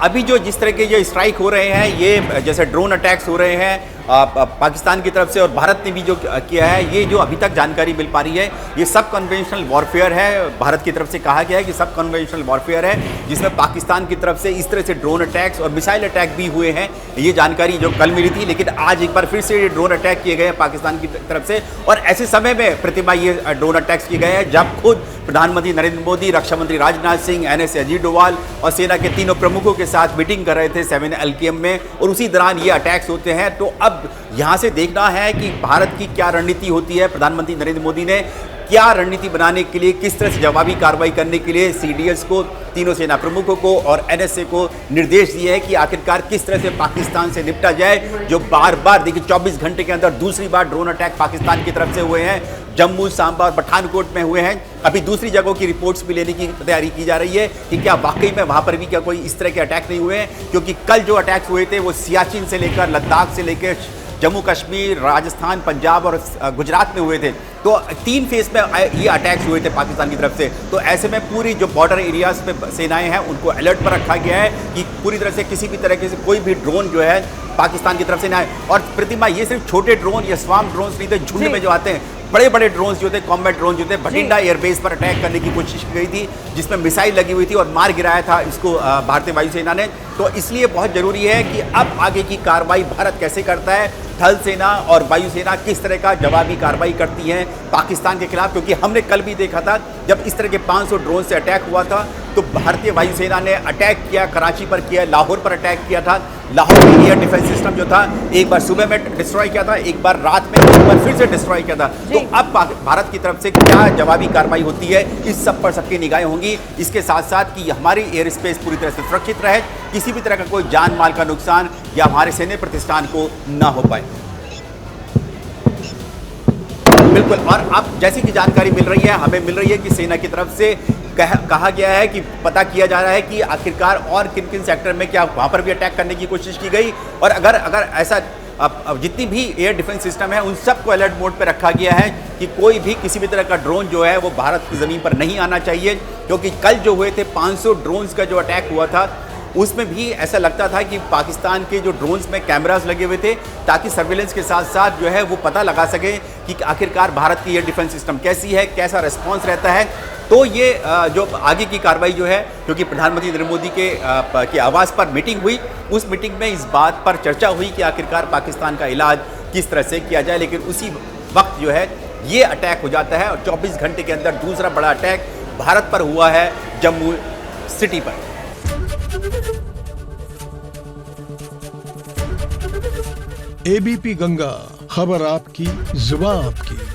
अभी जो जिस तरह के जो स्ट्राइक हो रहे हैं, ये जैसे ड्रोन अटैक्स हो रहे हैं पाकिस्तान की तरफ से, और भारत ने भी जो किया है, ये जो अभी तक जानकारी मिल पा रही है, ये सब कन्वेंशनल वॉरफेयर है। भारत की तरफ से कहा गया है कि सब कन्वेंशनल वॉरफेयर है, जिसमें पाकिस्तान की तरफ से इस तरह से ड्रोन अटैक्स और मिसाइल अटैक भी हुए हैं। ये जानकारी जो कल मिली थी, लेकिन आज एक बार फिर से ये ड्रोन अटैक किए गए हैं पाकिस्तान की तरफ से। और ऐसे समय में प्रतिभा ये ड्रोन अटैक्स किए गए हैं जब खुद प्रधानमंत्री नरेंद्र मोदी, रक्षा मंत्री राजनाथ सिंह, NS अजीत डोवाल और सेना के तीनों प्रमुखों के साथ मीटिंग कर रहे थे 7 LKM में, और उसी दौरान ये अटैक्स होते हैं। तो अब यहाँ से देखना है कि भारत की क्या रणनीति होती है। प्रधानमंत्री नरेंद्र मोदी ने क्या रणनीति बनाने के लिए, किस तरह से जवाबी कार्रवाई करने के लिए CDS को, तीनों सेना प्रमुखों को और NSA को निर्देश दिए हैं कि आखिरकार किस तरह से पाकिस्तान से निपटा जाए, जो बार बार देखिए 24 घंटे के अंदर दूसरी बार ड्रोन अटैक पाकिस्तान की तरफ से हुए हैं। जम्मू, सांबा और पठानकोट में हुए हैं। अभी दूसरी जगहों की रिपोर्ट्स भी लेने की तैयारी की जा रही है कि क्या वाकई में वहाँ पर भी क्या कोई इस तरह के अटैक नहीं हुए हैं, क्योंकि कल जो अटैक्स हुए थे वो सियाचिन से लेकर लद्दाख से लेकर जम्मू कश्मीर, राजस्थान, पंजाब और गुजरात में हुए थे। तो 3 फेज में ये अटैक्स हुए थे पाकिस्तान की तरफ से। तो ऐसे में पूरी जो बॉर्डर एरियाज पे सेनाएं हैं उनको अलर्ट पर रखा गया है कि पूरी तरह से किसी भी तरह से कोई भी ड्रोन जो है पाकिस्तान की तरफ से ना आए। और प्रतिमा, ये सिर्फ छोटे ड्रोन या स्वाम ड्रोन नहीं थे, झुंड में जो आते हैं बड़े बड़े ड्रोन्स जो थे, कॉम्बैट ड्रोन जो थे, भटिंडा एयरबेस पर अटैक करने की कोशिश की गई थी, जिसमें मिसाइल लगी हुई थी और मार गिराया था इसको भारतीय वायुसेना ने। तो इसलिए बहुत जरूरी है कि अब आगे की कार्रवाई भारत कैसे करता है, थल सेना और वायुसेना किस तरह का जवाबी कार्रवाई करती है पाकिस्तान के खिलाफ। क्योंकि हमने कल भी देखा था जब इस तरह के 500 ड्रोन से अटैक हुआ था, तो भारतीय वायुसेना ने अटैक किया, कराची पर किया, लाहौर पर अटैक किया था। लाहौर में एयर डिफेंस सिस्टम जो था, एक बार सुबह में डिस्ट्रॉय किया था, एक बार रात में, एक बार फिर से डिस्ट्रॉय किया था। तो अब भारत की तरफ से क्या जवाबी कार्रवाई होती है, इस सब पर सबकी निगाहें होंगी। इसके साथ साथ कि हमारी एयर स्पेस पूरी तरह से सुरक्षित रहे, किसी भी तरह का कोई जान माल का नुकसान या हमारे सैन्य प्रतिष्ठान को ना हो पाए। बिल्कुल। और अब जैसी कि जानकारी मिल रही है, हमें मिल रही है कि सेना की तरफ से कहा गया है कि पता किया जा रहा है कि आखिरकार और किन किन सेक्टर में क्या वहाँ पर भी अटैक करने की कोशिश की गई। और अगर ऐसा अब जितनी भी एयर डिफेंस सिस्टम है उन सबको अलर्ट मोड पर रखा गया है कि कोई भी किसी भी तरह का ड्रोन जो है वो भारत की ज़मीन पर नहीं आना चाहिए। क्योंकि कल जो हुए थे 500 ड्रोन्स का जो अटैक हुआ था, उसमें भी ऐसा लगता था कि पाकिस्तान के जो ड्रोन्स में कैमरास लगे हुए थे, ताकि सर्विलेंस के साथ साथ जो है वो पता लगा सके कि आखिरकार भारत की एयर डिफेंस सिस्टम कैसी है, कैसा रिस्पॉन्स रहता है। तो ये जो आगे की कार्रवाई जो है, क्योंकि प्रधानमंत्री नरेंद्र मोदी के आवास पर मीटिंग हुई, उस मीटिंग में इस बात पर चर्चा हुई कि आखिरकार पाकिस्तान का इलाज किस तरह से किया जाए। लेकिन उसी वक्त जो है ये अटैक हो जाता है और 24 घंटे के अंदर दूसरा बड़ा अटैक भारत पर हुआ है, जम्मू सिटी पर। ABP गंगा, खबर आपकी, जुबान आपकी।